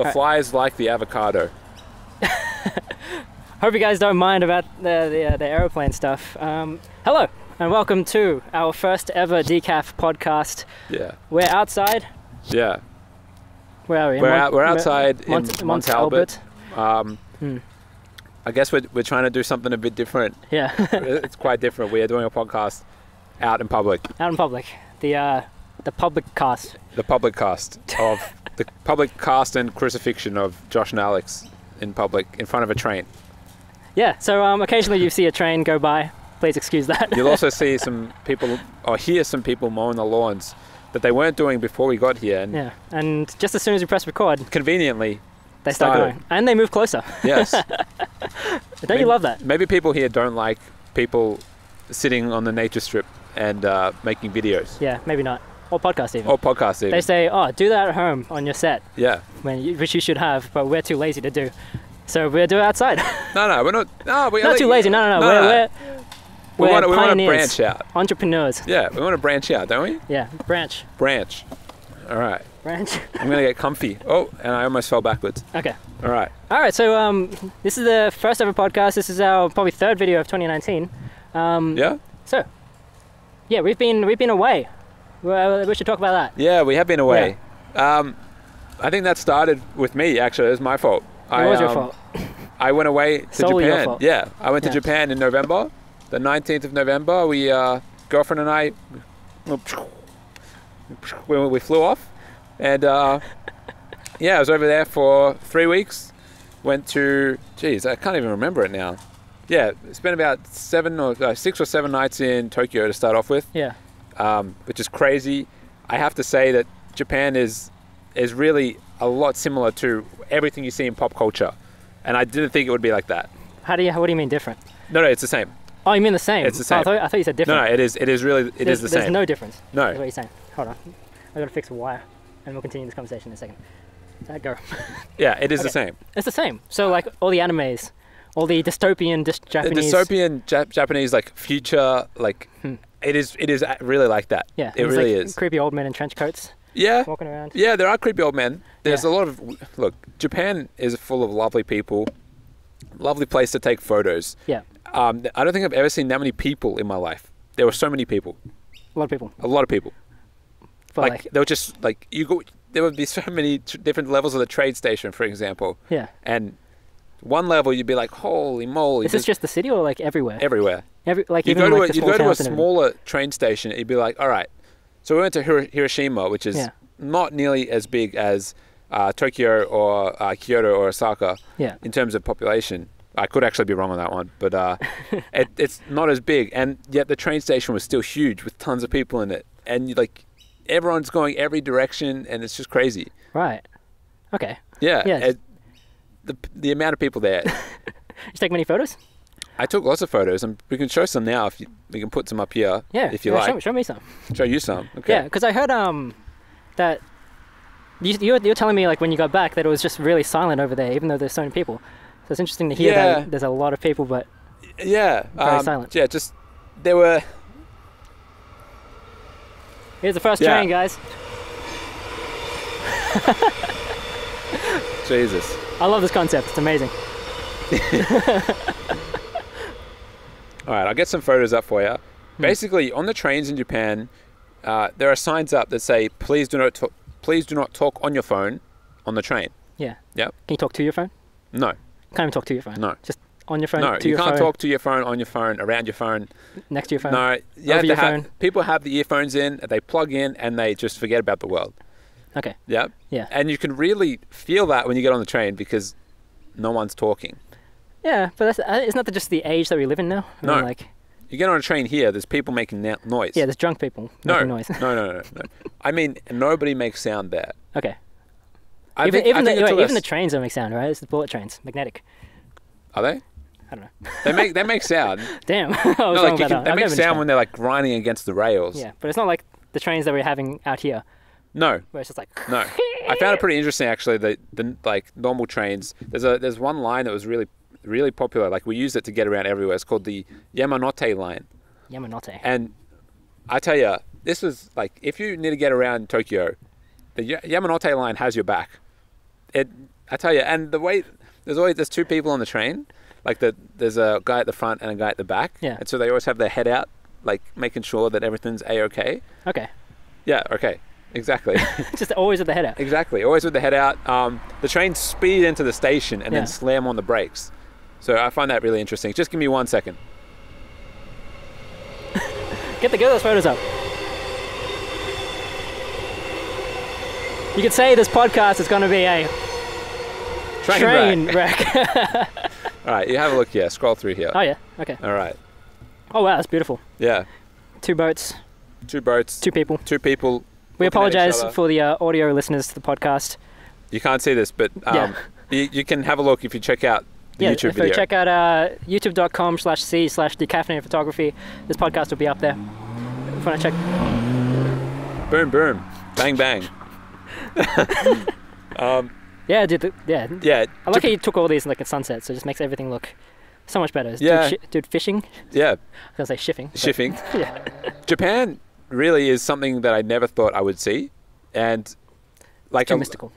The flies like the avocado. Hope you guys don't mind about the aeroplane stuff. Hello and welcome to our first ever Decaf podcast. Yeah. We're outside. Yeah. Where are we? We're outside in Mont Talbot. I guess we're trying to do something a bit different. Yeah. It's quite different. We are doing a podcast out in public. Out in public. The public cast. The public cast of the public cast and crucifixion of Josh and Alex in public in front of a train. Yeah. So occasionally you see a train go by. Please excuse that. You'll also see some people or hear some people mowing the lawns that they weren't doing before we got here. And yeah. And just as soon as we press record, conveniently, they start going. And they move closer. Yes. Don't you love that? Maybe people here don't like people sitting on the nature strip and making videos. Yeah, maybe not. Or podcast even. Or podcast even. They say, oh, do that at home on your set. Yeah. Which you should have, but we're too lazy to do. So we'll do it outside. No, we're not. No, we're not too lazy. No. We want to branch out. Entrepreneurs. Yeah, we want to branch out, don't we? Yeah, branch. Branch. All right. Branch. I'm going to get comfy. Oh, and I almost fell backwards. Okay. All right. All right, so this is the first ever podcast. This is our probably third video of 2019. Yeah? So, yeah, we've been away. We should talk about that. Yeah, we have been away. Yeah. I think that started with me, actually. It was my fault. It was your fault. I went away to Solely Japan. Your fault. Yeah, I went to Japan in November. The 19th of November, we, girlfriend and I, we flew off. And yeah, I was over there for 3 weeks. Went to, geez, I can't even remember it now. Yeah, spent about 6 or 7 nights in Tokyo to start off with. Yeah. Which is crazy. I have to say that Japan is really a lot similar to everything you see in pop culture. And I didn't think it would be like that. What do you mean different? No, it's the same. Oh, you mean the same? It's the same. Oh, I thought you said different. No, it is really, it is the same. There's no difference. No. That's what you're saying. Hold on. I've got to fix a wire and we'll continue this conversation in a second. So go. Yeah, it is the same. It's the same. So like all the animes, all the dystopian Japanese. The dystopian Japanese like future, like it is really like that. Yeah. It really like is. Creepy old men in trench coats. Yeah. Walking around. Yeah, there are creepy old men. There's a lot of, look, Japan is full of lovely people. Lovely place to take photos. Yeah. I don't think I've ever seen that many people in my life. There were so many people. A lot of people. A lot of people. But like they were just like there would be so many different levels of the trade station, for example. Yeah. And one level you'd be like, holy moly. Is this just the city or like everywhere? Everywhere. You go to a smaller train station, you'd be like, all right. So we went to Hiroshima, which is not nearly as big as Tokyo or Kyoto or Osaka in terms of population. I could actually be wrong on that one, but it's not as big. And yet the train station was still huge with tons of people in it. And like everyone's going every direction and it's just crazy. Right. Okay. Yeah. The amount of people there. Did you take many photos? I took lots of photos, and we can show some now if we can put some up here. Yeah. If you like. Show me some. Show you some. Okay. Yeah, because I heard that you're telling me like when you got back that it was just really silent over there, even though there's so many people. So it's interesting to hear that there's a lot of people, but very silent. Yeah, just there were. Here's the first train, guys. Jesus. I love this concept. It's amazing. All right, I'll get some photos up for you. Basically, on the trains in Japan, there are signs up that say, "Please do not talk on your phone on the train." Yeah. Yep. Can you talk to your phone? No. Can't even talk to your phone. No. Just on your phone. No, to your phone. You can't talk to your phone, on your phone, around your phone. Next to your phone. No, over your phone. People have the earphones in, they plug in, and they just forget about the world. Okay. Yeah. Yeah. And you can really feel that when you get on the train because no one's talking. Yeah, but isn't that just the age that we live in now? I mean, like, you get on a train here, there's people making noise. Yeah, there's drunk people making noise. No. I mean, nobody makes sound there. Okay. Even the trains don't make sound, right? It's the bullet trains, magnetic. Are they? I don't know. They make sound. Damn. They make sound when they're like grinding against the rails. Yeah, but it's not like the trains that we're having out here. No. Where it's just like. No. I found it pretty interesting actually. The like normal trains. There's one line that was really popular. Like we used it to get around everywhere. It's called the Yamanote line. Yamanote. And I tell you, this was like if you need to get around Tokyo, the Yamanote line has your back. I tell you, and the way there's two people on the train. Like there's a guy at the front and a guy at the back. Yeah. And so they always have their head out, like making sure that everything's A-okay. Okay. Yeah, okay. Exactly. Just always with the head out. Exactly. Always with the head out. The trains speed into the station and then slam on the brakes. So I find that really interesting. Just give me 1 second. Get those photos up. You could say this podcast is going to be a train wreck. All right, you have a look here. Scroll through here. Oh, yeah. Okay. All right. Oh, wow. That's beautiful. Yeah. 2 boats. 2 boats. 2 people. 2 people. We apologize for the audio listeners to the podcast. You can't see this, but you can have a look if you check out the YouTube video. If you check out youtube.com/c/decaffeinated photography, this podcast will be up there. If you want to check. Boom, boom. Bang, bang. Yeah, dude. Yeah. I like how you took all these like at sunset, so it just makes everything look so much better. Yeah. Dude, fishing. Yeah. I was gonna say shifting. Shifting. Yeah. Japan really is something that I never thought I would see, and like too mystical.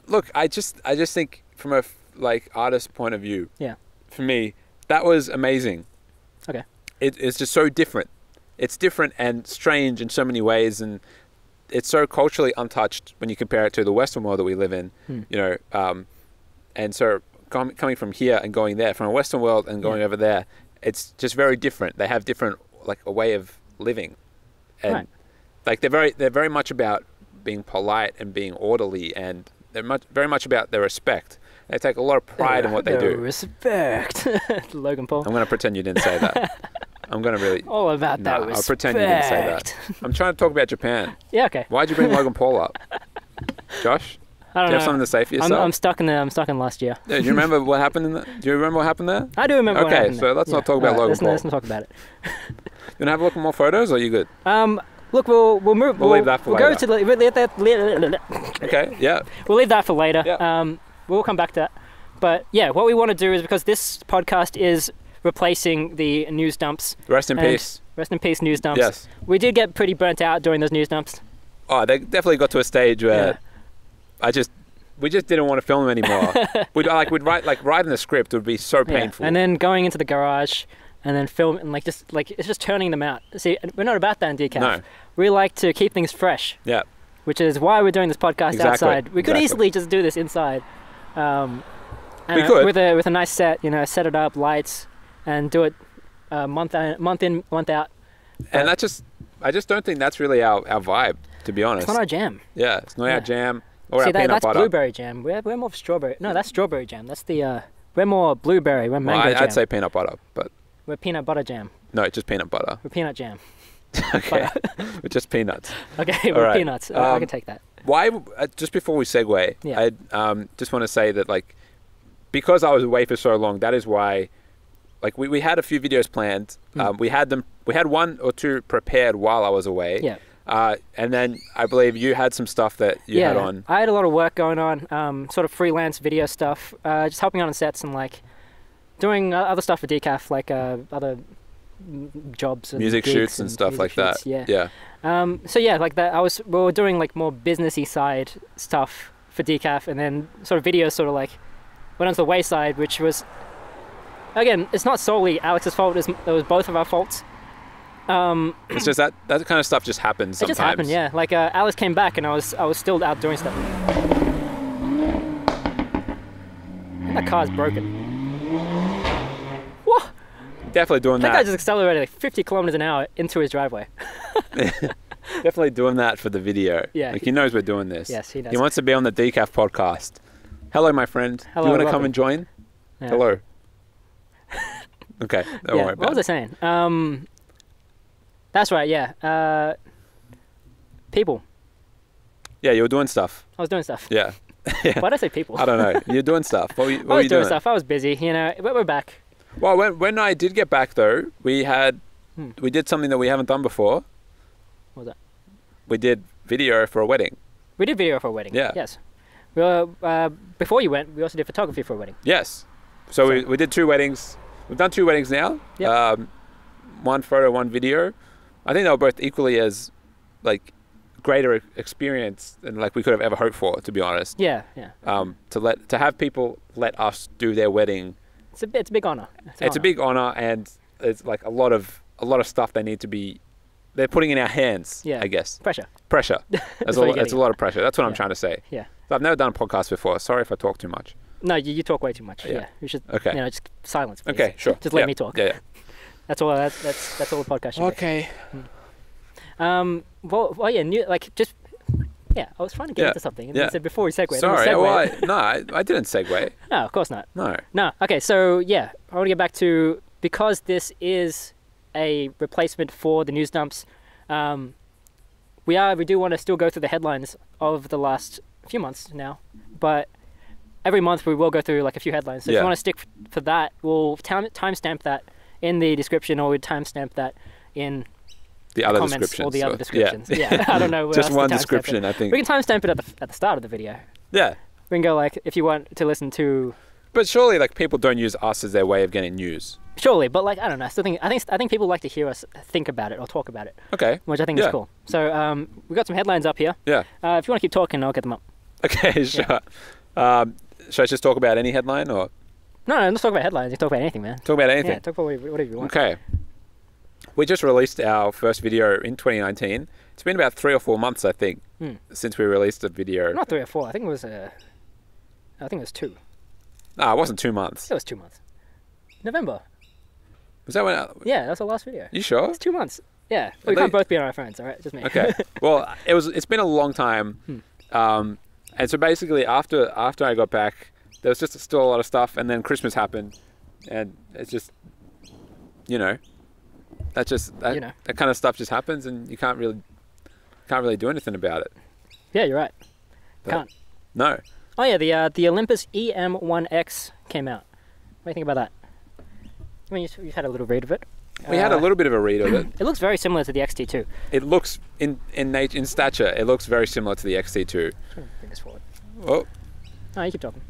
Look, I just think from a artist point of view. Yeah. For me, that was amazing. Okay. It's just so different. It's different and strange in so many ways, and it's so culturally untouched when you compare it to the Western world that we live in, you know, and so coming from here and going there, from a Western world and going over there, it's just very different. They have different, like, a way of living, and like they're very much about being polite and being orderly, and they're very much about their respect. They take a lot of pride in what they do. Respect. Logan Paul. I'm going to pretend you didn't say that. I'm going to really... All about that respect. I'll pretend you didn't say that. I'm trying to talk about Japan. Yeah, okay. Why'd you bring Logan Paul up? Josh? I don't know. Do you have something to say for yourself? I'm stuck in last year. Yeah, do you remember what happened do you remember what happened there? I do remember what happened there. Okay, so let's not talk about Logan Paul. Let's not talk about it. You want to have a look at more photos, or are you good? Look, we'll move... We'll leave that for later. Okay, yeah. We'll leave that for later. Yeah. We'll come back to that. But yeah, what we want to do is, because this podcast is replacing the news dumps. Rest in peace. Rest in peace, news dumps. Yes. We did get pretty burnt out during those news dumps. Oh, they definitely got to a stage where we just didn't want to film them anymore. We'd writing the script would be so painful. And then going into the garage and then film and it's just turning them out. See, we're not about that in Decaf. No. We like to keep things fresh. Yeah. Which is why we're doing this podcast outside. We could easily just do this inside. We could. With a nice set, set it up, lights, and do it month in, month out. And I just don't think that's really our vibe, to be honest. It's not our jam. Yeah, it's not our jam or our peanut butter. That's blueberry jam. We're more of strawberry. No, that's strawberry jam. That's the we're more blueberry. We're mango jam. I'd say peanut butter, but we're peanut butter jam. No, just peanut butter. We're peanut jam. Okay, we're just peanuts. Okay, we're peanuts. I can take that. Why? Just before we segue, I just want to say that because I was away for so long, that is why. We had a few videos planned. We had 1 or 2 prepared while I was away. Yeah. And then I believe you had some stuff that you had on. I had a lot of work going on, sort of freelance video stuff, just helping on sets and doing other stuff for Decaf, other jobs and music shoots and stuff like that. Yeah. So yeah, that we were doing more businessy side stuff for Decaf, and then sort of videos sort of went onto the wayside, which was, again, it's not solely Alex's fault. It was both of our faults. It's just that kind of stuff just happens sometimes. It just happened, yeah. Alex came back and I was still out doing stuff. That car's broken. What? Definitely doing that. That guy just accelerated 50 kilometers an hour into his driveway. Definitely doing that for the video. Yeah. He knows we're doing this. Yes, he does. He wants to be on the Decaf podcast. Hello, my friend. Hello, do you want to come and join? Yeah. Hello. Okay, don't worry about it. What was I saying? That's right, yeah. People. Yeah, you were doing stuff. I was doing stuff. Yeah. Why did I say people? I don't know. You're doing stuff. What were you doing? Doing stuff. I was busy. We're back. Well, when I did get back, though, we did something that we haven't done before. What was that? We did video for a wedding. We did video for a wedding. Yeah. Yes. Before you went, we also did photography for a wedding. Yes. So we did 2 weddings. We've done 2 weddings now. Yep. 1 photo, 1 video. I think they were both equally as greater experience than like we could have ever hoped for, to be honest. Yeah. To have people let us do their wedding. It's a big honor. It's a big honor, and it's like a lot of stuff they're putting in our hands. Yeah. I guess. Pressure. It's a lot of pressure. That's what I'm trying to say. Yeah. So I've never done a podcast before. Sorry if I talk too much. No, you talk way too much. Yeah. You should. Okay. Just silence, please. Okay. Sure. Just let me talk. Yeah. That's all. That's all the podcast should be. Okay. Well, yeah. Yeah, I was trying to get into something, and you said before we segue. Sorry, I didn't segue. No, of course not. No. Okay, so yeah, I want to get back to, because this is a replacement for the news dumps. We do want to still go through the headlines of the last few months now, but every month we will go through like a few headlines. So if you want to stick for that, we'll timestamp that in the description, or we'll timestamp that in the other comments descriptions. Or the other descriptions. Yeah. I don't know. Just one description, I think. We can timestamp it at the start of the video. Yeah. We can go like, if you want to listen to. But surely, like, people don't use us as their way of getting news. Surely, but like, I don't know. I think people like to hear us think about it or talk about it. Okay. Which I think is cool. So we've got some headlines up here. Yeah. If you want to keep talking, I'll get them up. Okay, sure. Yeah. Should I just talk about any headline, or? No, let's talk about headlines. You can talk about anything, man. Talk about anything. Yeah, talk about whatever you want. Okay. We just released our first video in 2019. It's been about 3 or 4 months, I think, since we released a video. Not 3 or 4. I think it was 2. No, it wasn't 2 months. It was 2 months. November. Was that when? Yeah, that's the last video. You sure? It's 2 months. Yeah. We can't both be on our phones, all right? Just me. Okay. Well, it's been a long time. And so basically, after I got back, there was just still a lot of stuff, and then Christmas happened, and it's just, that kind of stuff just happens, and you can't really do anything about it. Yeah, you're right. Can't. No. Oh yeah, the Olympus EM1X came out. What do you think about that? I mean, you've had a little read of it. We had a little bit of a read of it. It looks very similar to the XT2. It looks in stature. It looks very similar to the XT2. Bring this forward. Oh. No, you keep talking.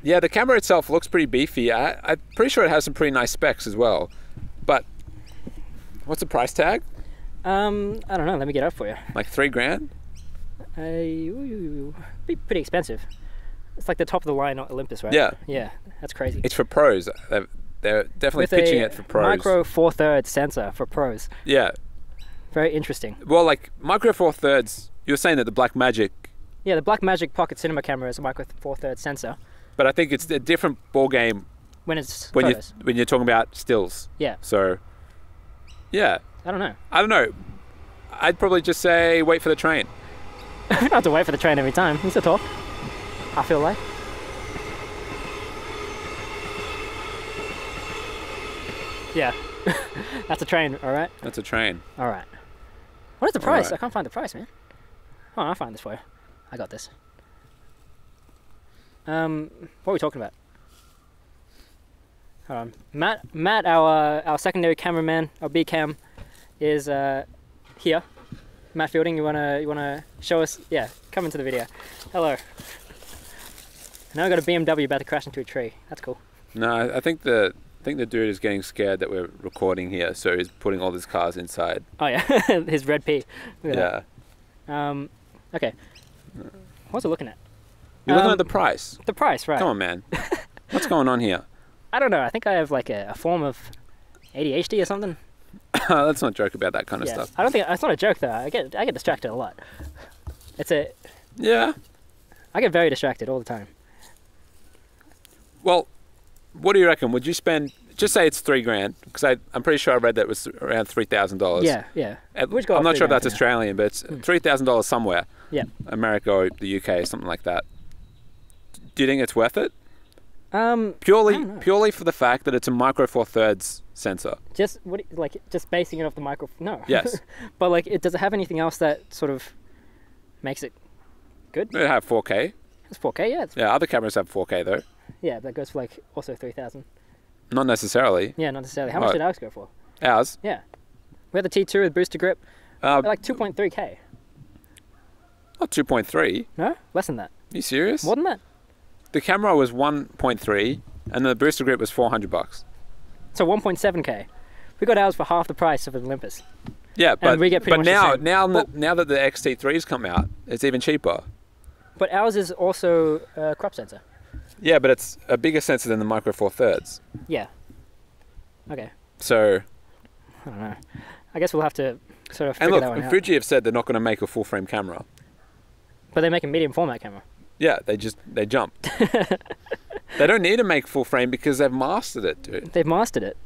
Yeah, the camera itself looks pretty beefy. I'm pretty sure it has some pretty nice specs as well. But what's the price tag? I don't know. Let me get it up for you. Like $3,000? Be pretty expensive. It's like the top of the line Olympus, right? Yeah. Yeah, that's crazy. It's for pros. They're definitely pitching it for pros. Micro Four Thirds sensor for pros. Yeah. Very interesting. Well, like Micro Four Thirds, you were saying that the Blackmagic. Yeah, the Blackmagic Pocket Cinema camera is a Micro Four Thirds sensor. But I think it's a different ball game when it's when you're talking about stills. Yeah. So. Yeah. I don't know. I'd probably just say wait for the train. We don't have to wait for the train every time. We still talk. I feel like. Yeah. That's a train, alright? That's a train. Alright. What is the price? Right. I can't find the price, man. Oh, I'll find this for you. I got this. What are we talking about? Hold on. Matt, our secondary cameraman, our B cam, is here. Matt Fielding, you wanna show us? Yeah, come into the video. Hello. Now I got a BMW about to crash into a tree. That's cool. No, I think the dude is getting scared that we're recording here, so he's putting all his cars inside. Oh yeah, his red P. Yeah. Okay. What's it looking at? You're looking at the price. The price, right? Come on, man. What's going on here? I don't know. I think I have like a form of ADHD or something. Let's not joke about that kind of stuff. I don't think it's not a joke though. I get distracted a lot. Yeah. I get very distracted all the time. Well, what do you reckon? Would you spend? Just say it's $3,000, because I'm pretty sure I read that it was around $3,000. Yeah. I'm not sure if that's Australian, but it's $3,000 somewhere. Yeah. America or the UK, something like that. Do you think it's worth it? Purely for the fact that it's a Micro Four Thirds sensor. Just basing it off the micro. No. Yes. But does it have anything else that sort of makes it good? It have 4K. It's 4K, yeah. Yeah, other cameras have 4K though. Yeah, that goes for also 3,000. Not necessarily. Yeah, not necessarily. How much did ours go for? Ours? Yeah. We had the T2 with booster grip. Like 2.3K. Not 2.3. No? Less than that. Are you serious? More than that? The camera was 1.3 and the booster grip was $400. So 1.7K. We got ours for half the price of an Olympus. Yeah, but we get pretty much now, the same. now that the XT3's come out, it's even cheaper. But ours is also a crop sensor. Yeah, but it's a bigger sensor than the Micro Four Thirds. Yeah. Okay. So. I don't know. I guess we'll have to sort of figure that one out. And look, Fuji have said they're not going to make a full frame camera. But they make a medium format camera. Yeah, they jump. They don't need to make full frame because they've mastered it, dude. They've mastered it.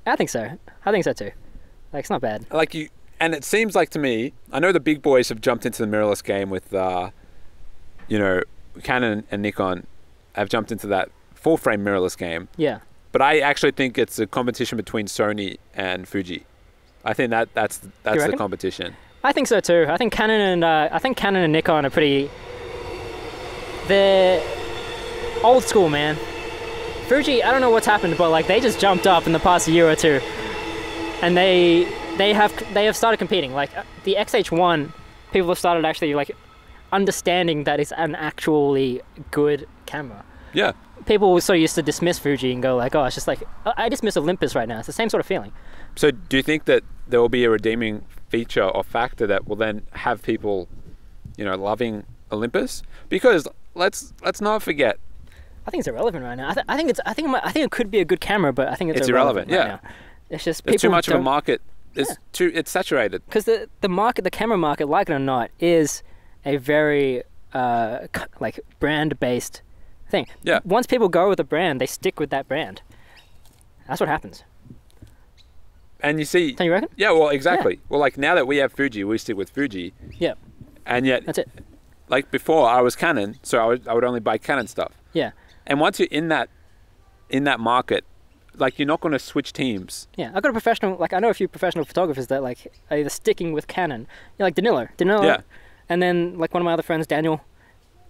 I think so. I think so too. Like, it's not bad. And it seems like to me, I know the big boys have jumped into the mirrorless game with, you know, Canon and Nikon have jumped into that full frame mirrorless game. Yeah. But I actually think it's a competition between Sony and Fuji. I think that's the competition. I think so too. I think Canon and Nikon are pretty. They're old school, man. Fuji, I don't know what's happened, but like they just jumped up in the past year or two, and they have started competing. Like the XH1, people have started actually like understanding that it's an actually good camera. Yeah. People so used to dismiss Fuji and go like, oh, it's just like I dismiss Olympus right now. It's the same sort of feeling. So do you think that there will be a redeeming feature or factor that will then have people, you know, loving Olympus? Because let's not forget. I think it's irrelevant right now. I think it could be a good camera, but I think it's irrelevant right now. It's just there's too much of a market. It's saturated. Because the camera market, like it or not, is a very like brand based thing. Yeah. Once people go with a brand, they stick with that brand. That's what happens. And you see. Don't you reckon? Yeah. Well, exactly. Yeah. Well, like now that we have Fuji, we stick with Fuji. Yeah. And yet. That's it. Like before, I was Canon, so I would only buy Canon stuff. Yeah. And once you're in that market, like you're not going to switch teams. Yeah, I got a professional. Like I know a few professional photographers that like are either sticking with Canon. You know, like Danilo. Yeah. And then like one of my other friends, Daniel,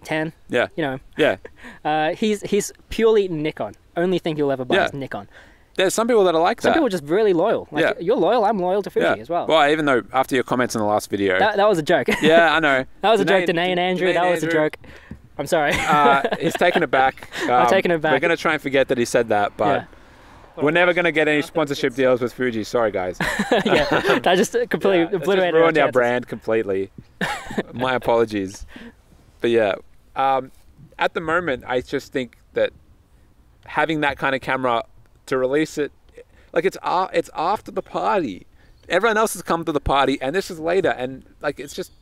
Tan. Yeah. You know. Yeah. He's purely Nikon. Only thing he'll ever buy is Nikon. There's some people that are like that. Some people are just really loyal. Like you're loyal, I'm loyal to Fuji as well. Well, even though after your comments in the last video. That was a joke. Yeah, I know. That was a joke. Danae and Andrew, that was a joke. I'm sorry. He's taken it back. I'm taking it back. We're going to try and forget that he said that, but we're never going to get any sponsorship deals with Fuji. Sorry, guys. Yeah, that just completely obliterated ruined our brand completely. My apologies. But yeah, at the moment, I just think that having that kind of camera to release it, like it's after the party. Everyone else has come to the party, and this is later, and like it's just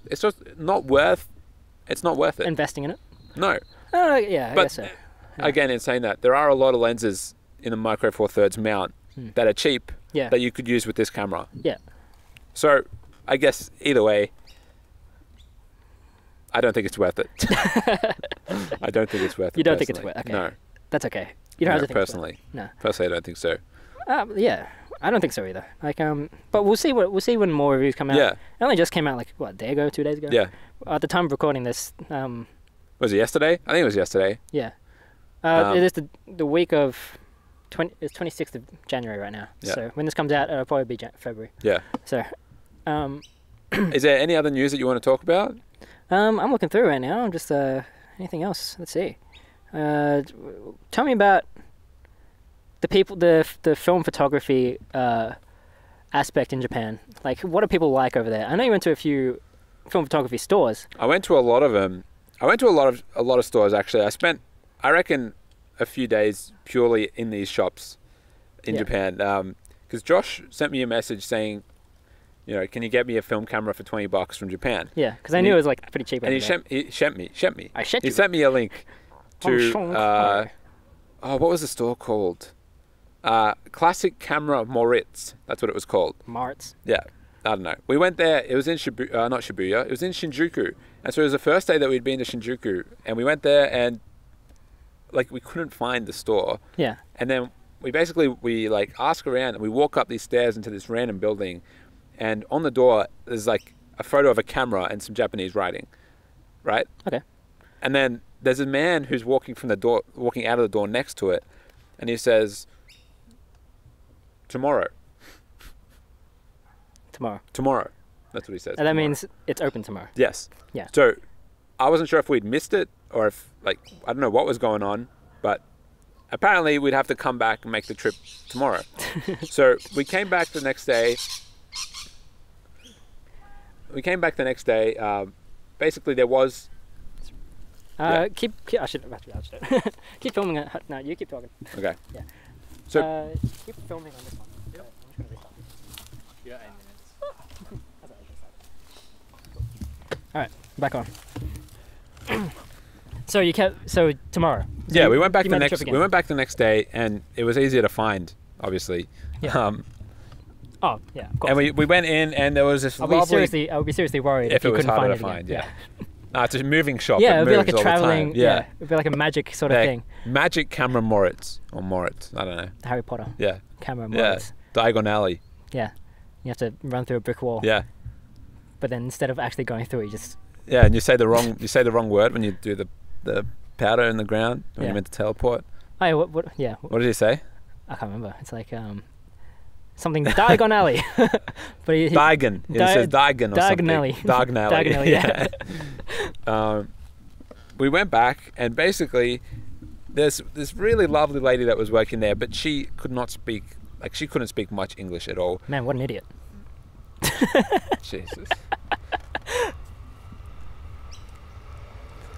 not worth. It's not worth it. Investing in it. No. I guess so. Yeah. Again, in saying that, there are a lot of lenses in the Micro Four Thirds mount that are cheap that you could use with this camera. Yeah. So, I guess either way, I don't think it's worth it. I don't think it's worth it. You don't think it's worth it? Okay. No. That's okay. You don't have to think personally. No. Personally, I don't think so. Yeah, I don't think so either. Like, but we'll see when more reviews come out. Yeah. It only just came out like a day ago, 2 days ago. Yeah. At the time of recording this, was it yesterday? I think it was yesterday. Yeah. It is the week of it's 26th of January right now. Yeah. So when this comes out, it'll probably be February. Yeah. So, is there any other news that you want to talk about? I'm looking through right now. I'm just anything else? Let's see. Tell me about the people, the film photography aspect in Japan. Like, what do people like over there? I know you went to a few film photography stores. I went to a lot of them. I went to a lot of stores actually. I spent, I reckon, a few days purely in these shops in Japan. Because Josh sent me a message saying, you know, can you get me a film camera for $20 from Japan? Yeah, because I knew it was like pretty cheap. And he sent me. He sent me a link to what was the store called? Classic Camera Moritz. That's what it was called. Moritz. Yeah, I don't know. We went there. It was in not Shibuya. It was in Shinjuku. And so it was the first day that we'd been to Shinjuku, and we went there and like we couldn't find the store. Yeah. And then we like ask around, and we walk up these stairs into this random building, and on the door there's like a photo of a camera and some Japanese writing, right? Okay. And then there's a man who's walking out of the door next to it, and he says, Tomorrow. That's what he says. And that means it's open tomorrow. Yes. Yeah. So I wasn't sure if we'd missed it or if, like, I don't know what was going on, but apparently we'd have to come back and make the trip tomorrow. So we came back the next day, we came back the next day. Basically, there was. Keep. I should. Keep filming it. No, you keep talking. Okay. Yeah. So. Keep filming on this one. Yep. I'm just gonna restart. Yeah, 8 minutes. All right, back on. So tomorrow. Yeah, we went back the next. We went back the next day, and it was easier to find, obviously. Yeah. Oh yeah, of course. And we went in, and there was this lovely. I would be seriously worried if you it was couldn't harder find to it find. Yeah. No, it's a moving shop. Yeah, it would be like a moves all the traveling. time. Yeah, it'd be like a magic sort of thing. Magic camera Moritz or Moritz. I don't know. Harry Potter. Yeah. Camera Moritz. Yeah. Diagon alley. Yeah. You have to run through a brick wall. Yeah. But then instead of actually going through, you just. Yeah, and you say the wrong word when you do the powder in the ground when you're meant to teleport. Oh yeah. What? Yeah. What did he say? I can't remember. It's like something Diagon alley. But Diagon. He says Diagon or something. Diagon alley. Yeah. We went back, and basically, there's this really lovely lady that was working there, but she could not speak. Like, she couldn't speak much English at all. Man, what an idiot. Jesus.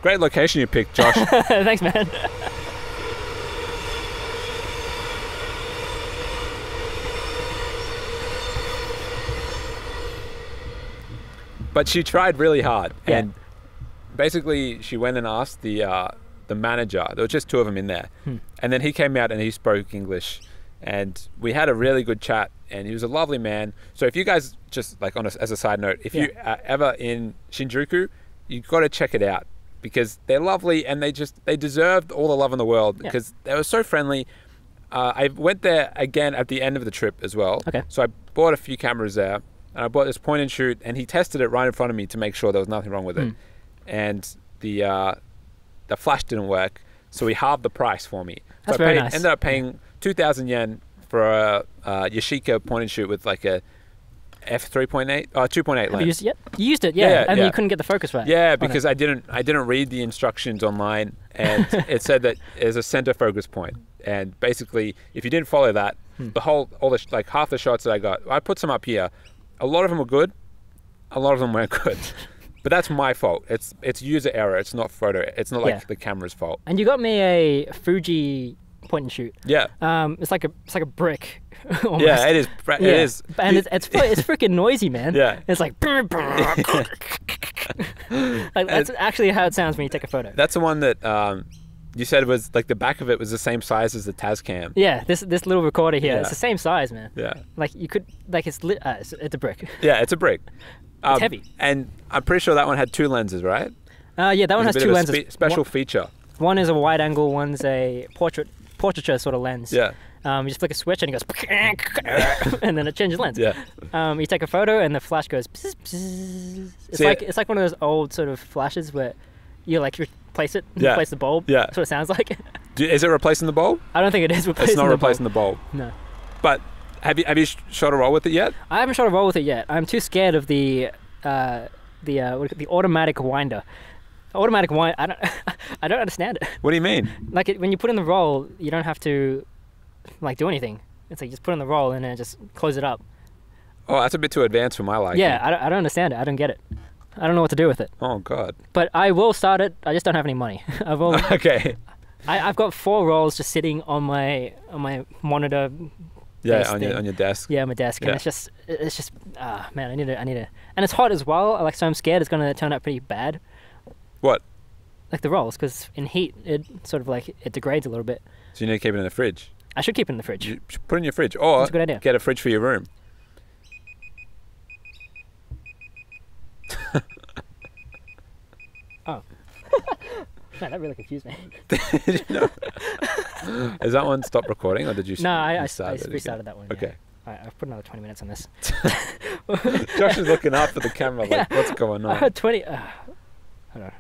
Great location you picked, Josh. Thanks, man. But she tried really hard, and basically she went and asked the manager. There were just two of them in there, and then he came out and he spoke English, and we had a really good chat. And he was a lovely man. So if you guys just like as a side note, if you are ever in Shinjuku, you've got to check it out because they're lovely and they deserved all the love in the world because they were so friendly. I went there again at the end of the trip as well. Okay. So I bought a few cameras there. And I bought this point and shoot, and he tested it right in front of me to make sure there was nothing wrong with it. And the flash didn't work, so he halved the price for me. That's so very nice. Ended up paying 2,000 yen for a Yashica point and shoot with like a f3.8 or 2.8 lens. Have you used it yet? You used it, yeah. And you couldn't get the focus right. Yeah, because I didn't read the instructions online, and it said that there's a center focus point, and basically if you didn't follow that, like half the shots that I got, I put some up here. A lot of them were good. A lot of them weren't good. But that's my fault. It's user error. It's not photo. It's not like the camera's fault. And you got me a Fuji point and shoot. Yeah. It's like a brick. Almost. Yeah, it is. It is. And it's freaking noisy, man. Yeah. It's like. Like that's actually how it sounds when you take a photo. That's the one that you said was like the back of it was the same size as the Tascam. Yeah, this little recorder here, it's the same size, man. Yeah. Like you could, like it's a brick. Yeah, it's a brick. It's heavy. And I'm pretty sure that one had two lenses, right? Yeah, that one has two lenses. Special feature. One is a wide angle, one's a portraiture sort of lens. Yeah. You just flick a switch and it goes, and then it changes lens. Yeah. You take a photo and the flash goes. Bzz, bzz. It's like one of those old sort of flashes where you like replace it, replace the bulb. Yeah. That's what it sounds like. Is it replacing the bulb? I don't think it is replacing. It's not replacing the bulb. No. But have you shot a roll with it yet? I haven't shot a roll with it yet. I'm too scared of the automatic winder. Automatic wind. I don't understand it. What do you mean? Like when you put in the roll, you don't have to like do anything. It's like just put in the roll and then just close it up. Oh, that's a bit too advanced for my liking. Yeah, I don't understand it. I don't get it. I don't know what to do with it. Oh God. But I will start it. I just don't have any money. Okay. I've got 4 rolls just sitting on my monitor. Yeah, on your desk. Yeah, on my desk, and it's just man, I need to, and it's hot as well. Like, so I'm scared it's gonna turn out pretty bad. What? Like the rolls, because in heat it sort of like it degrades a little bit. So you need to keep it in the fridge. I should keep it in the fridge. You should put it in your fridge, or that's a good idea. Get a fridge for your room. Oh. Man, that really confused me. Is that one stopped recording, or did you? No, I restarted that one. Okay. Yeah. I've put another 20 minutes on this. Josh is looking up at the camera like, what's going on? 20. Hold on.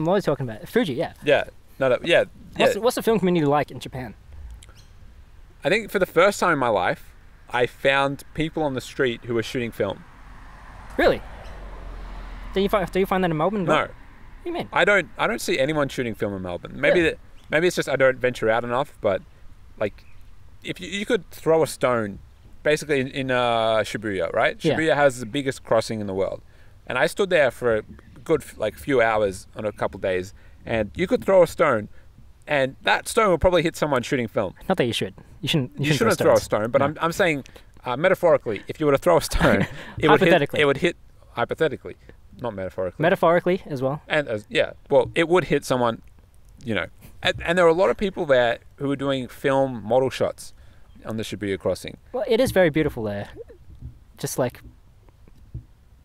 What was I talking about? Fuji, yeah. Yeah. No, yeah. What's the film community like in Japan? I think for the first time in my life, I found people on the street who were shooting film. Really? Do you find that in Melbourne? No. What do you mean? I don't see anyone shooting film in Melbourne. Maybe it's just I don't venture out enough. But like, if you could throw a stone basically in Shibuya, right? Shibuya has the biggest crossing in the world. And I stood there for a good few hours on a couple of days, and you could throw a stone, and that stone will probably hit someone shooting film. Not that you should. You shouldn't throw a stone, but I'm saying metaphorically, if you were to throw a stone, it would hit hypothetically, not metaphorically. Metaphorically as well. And well, it would hit someone, you know. And there were a lot of people there who were doing film model shots on the Shibuya crossing. Well, it is very beautiful there. Just like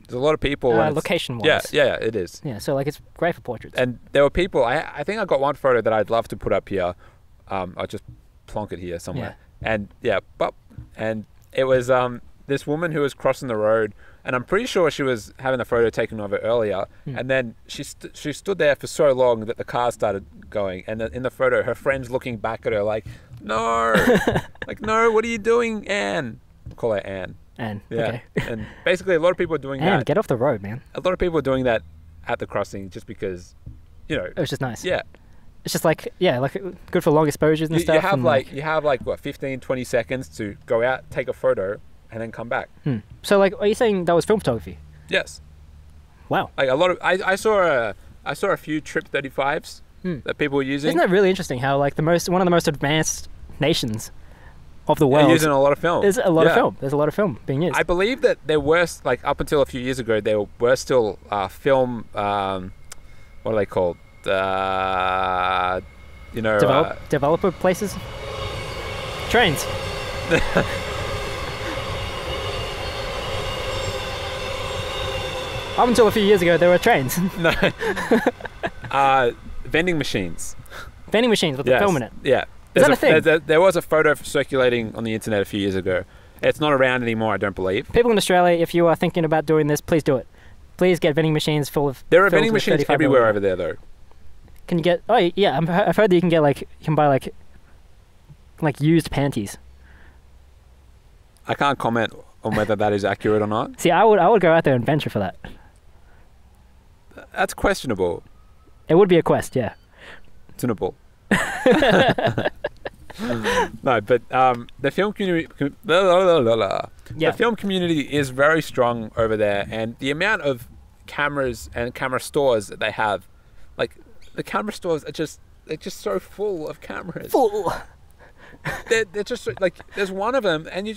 there's a lot of people. Location-wise. Yeah, it is. Yeah, so like it's great for portraits. And there were people. I think I got one photo that I'd love to put up here. I'll just plonk it here somewhere. Yeah. And it was this woman who was crossing the road, and I'm pretty sure she was having a photo taken of her earlier. And then she stood there for so long that the car started going. And in the photo, her friend's looking back at her like, no, no, what are you doing, Anne? I'll call her Anne. Anne. Yeah. Okay. And basically, a lot of people are doing Anne, that. get off the road, man. A lot of people are doing that at the crossing just because, you know. It was just nice. Yeah. It's just like good for long exposures and stuff. You have what, 15, 20 seconds to go out, take a photo, and then come back. So are you saying that was film photography? Yes. Wow. Like a lot of I saw a few Trip 35s that people were using. Isn't that really interesting? How like one of the most advanced nations of the world. They're using a lot of film. There's a lot of film. There's a lot of film being used. I believe that there were up until a few years ago there were still film. What are they called? Developer places. Trains. Up until a few years ago, there were trains. No. Vending machines. Vending machines with the film in it. Yeah. Is that a thing? There was a photo circulating on the internet a few years ago. It's not around anymore, I don't believe. People in Australia, if you are thinking about doing this, please do it. Please get vending machines full of. There are vending machines everywhere over there, though. Can you get? Oh yeah, I've heard that you can get you can buy used panties. I can't comment on whether that is accurate or not. See, I would go out there and venture for that. That's questionable. It would be a quest, yeah. Tunable. No, but the film community. The film community is very strong over there, and the amount of cameras and camera stores that they have, the camera stores are just so full of cameras. Full. They're just there's one of them, and you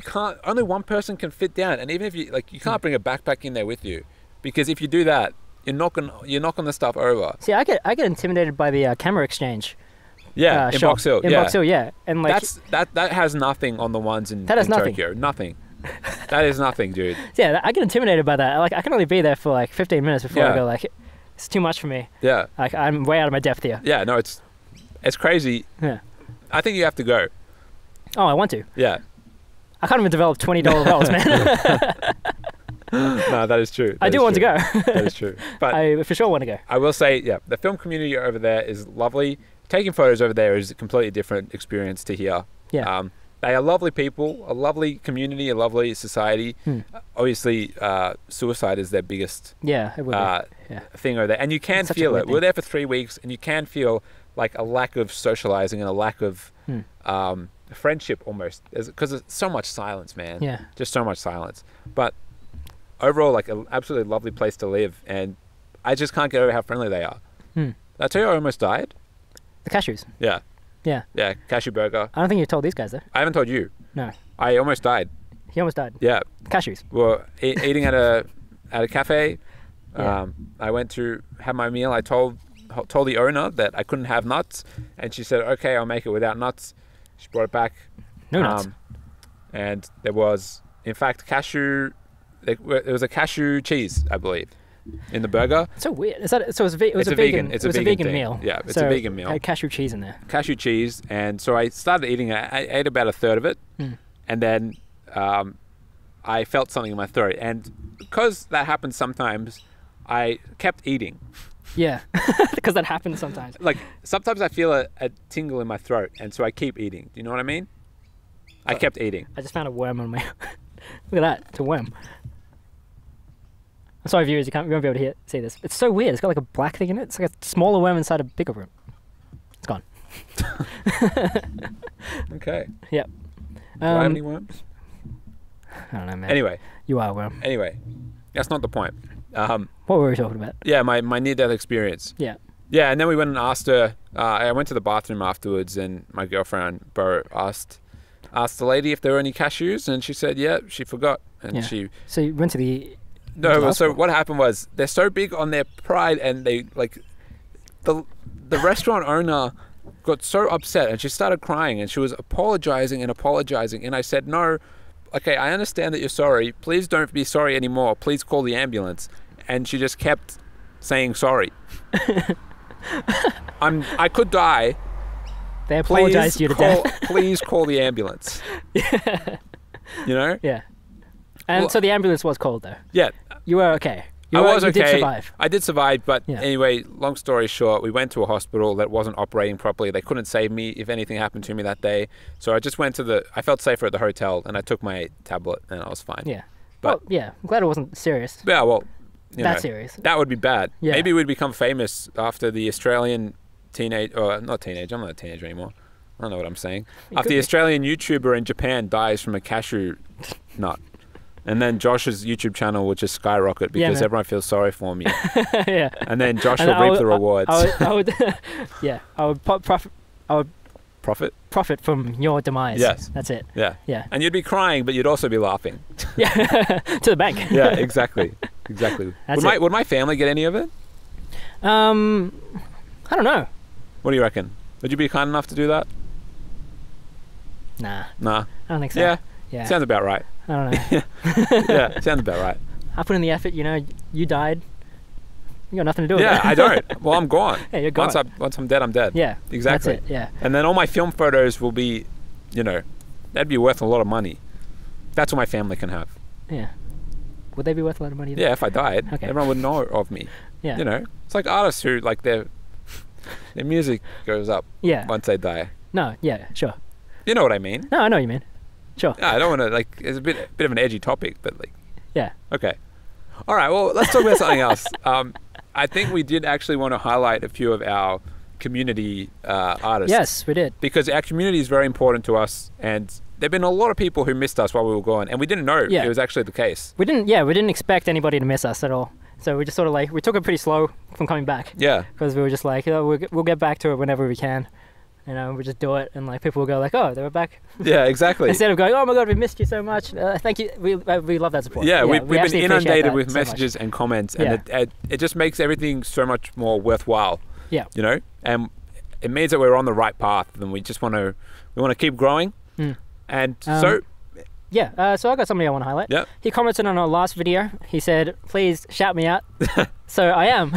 can't. Only one person can fit down, and even if you you can't bring a backpack in there with you, because if you do that, you're knocking the stuff over. See, I get intimidated by the camera exchange. Yeah, in Box Hill. In Box Hill, yeah, and that has nothing on the ones in nothing. Tokyo. Nothing. That is nothing, dude. Yeah, I get intimidated by that. I can only be there for 15 minutes before I go it's too much for me. Yeah. I'm way out of my depth here. Yeah, no, it's crazy. Yeah. I think you have to go. Oh, I want to. Yeah. I can't even develop $20 rolls, man. No, that is true. I do want to go. That is true. But I for sure want to go. I will say, the film community over there is lovely. Taking photos over there is a completely different experience to here. Yeah. They are lovely people, a lovely community, a lovely society. Obviously, suicide is their biggest thing over there. And you can feel it. We're there for 3 weeks, and you can feel a lack of socializing and a lack of friendship almost. Because there's so much silence, man. Yeah. Just so much silence. But overall, an absolutely lovely place to live. And I just can't get over how friendly they are. Did I tell you I almost died? The cashews. Yeah. Yeah. Yeah, cashew burger. I don't think you told these guys, though. I haven't told you. No. I almost died. He almost died. Yeah. Cashews. Well, eating at a cafe. Yeah. I went to have my meal. I told the owner that I couldn't have nuts, and she said, "Okay, I'll make it without nuts." She brought it back. No nuts. And there was, in fact, cashew. There was a cashew cheese, I believe, in the burger. So weird. It was a vegan meal. Yeah, it's a vegan meal. I had cashew cheese in there. Cashew cheese, and so I started eating it. I ate about a third of it, and then I felt something in my throat. And because that happens sometimes, I kept eating. Yeah, because that happens sometimes. Sometimes I feel a tingle in my throat, and so I keep eating. Do you know what I mean? I kept eating. I just found a worm on my... Look at that. It's a worm. I'm sorry, viewers, you won't be able to see this. It's so weird. It's got a black thing in it. It's like a smaller worm inside a bigger worm. It's gone. Okay. Yep. Do I have any worms? I don't know, man. Anyway. You are, well. Anyway. That's not the point. What were we talking about? Yeah, my near-death experience. Yeah. Yeah, and then we went and asked her. I went to the bathroom afterwards, and my girlfriend, Bo, asked the lady if there were any cashews, and she said, yeah, she forgot. And she... So you went to the... No, so what happened was, they're so big on their pride, and they, like... The restaurant owner got so upset, and she started crying, and she was apologizing, and I said, no, okay, I understand that you're sorry. Please don't be sorry anymore. Please call the ambulance. And she just kept saying sorry. I could die. They apologized you to death. Please call the ambulance. Yeah. You know? Yeah. And so the ambulance was called, though. Yeah. You were okay. I was okay. You did survive. I did survive, but anyway, long story short, we went to a hospital that wasn't operating properly. They couldn't save me if anything happened to me that day. So I just went to I felt safer at the hotel, and I took my tablet, and I was fine. Yeah. But, well, yeah. I'm glad it wasn't serious. Yeah, well... That serious. That would be bad. Yeah. Maybe we'd become famous after the Australian I'm not a teenager anymore. I don't know what I'm saying. After the Australian YouTuber in Japan dies from a cashew nut. And then Josh's YouTube channel would just skyrocket because everyone feels sorry for me. Yeah. And then Josh will reap the rewards. I would yeah. I would profit from your demise. Yes. That's it. Yeah. Yeah. And you'd be crying, but you'd also be laughing. Yeah. To the bank. Yeah, exactly. Exactly. Would my family get any of it? I don't know. What do you reckon? Would you be kind enough to do that? Nah. Nah. I don't think so. Yeah. Yeah. Sounds about right. I don't know. Yeah, sounds about right. I put in the effort, you died. You got nothing to do with it. Yeah, I don't. Well, I'm gone. Yeah, you're gone. Once I'm dead, I'm dead. Yeah. Exactly. That's it, yeah. And then all my film photos will be, that'd be worth a lot of money. That's what my family can have. Yeah. Would they be worth a lot of money? Yeah, if I died, everyone would know of me. Yeah. It's like artists who, like, their music goes up once they die. No, yeah, sure. You know what I mean? No, I know what you mean. Sure. Yeah, I don't want to, like, it's a bit of an edgy topic, but, like... Yeah. Okay. All right, well, let's talk about something else. I think we did actually want to highlight a few of our community artists. Yes, we did. Because our community is very important to us, and there have been a lot of people who missed us while we were gone, and we didn't know it was actually the case. We didn't expect anybody to miss us at all. So we just sort of like, we took it pretty slow from coming back. Yeah. Because we were just like, we'll get back to it whenever we can. We just do it, and like people will go like, oh, they were back. Yeah, exactly. Instead of going, oh my god, we missed you so much. Thank you. We love that support. Yeah, we've been inundated with messages and comments, and it just makes everything so much more worthwhile. Yeah. And it means that we're on the right path, and we just want to keep growing. And so. Yeah, so I got somebody I want to highlight. Yep. He commented on our last video. He said, please shout me out. So I am.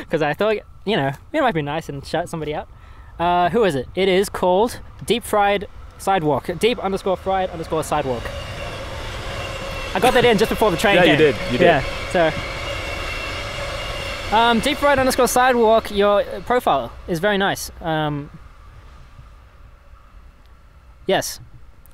Because I thought, it might be nice and shout somebody out. Who is it? It is called Deep Fried Sidewalk. Deep_fried_sidewalk. I got that in just before the train came. Yeah, you did. Yeah, so... Deep Fried_sidewalk, your profile is very nice. Yes.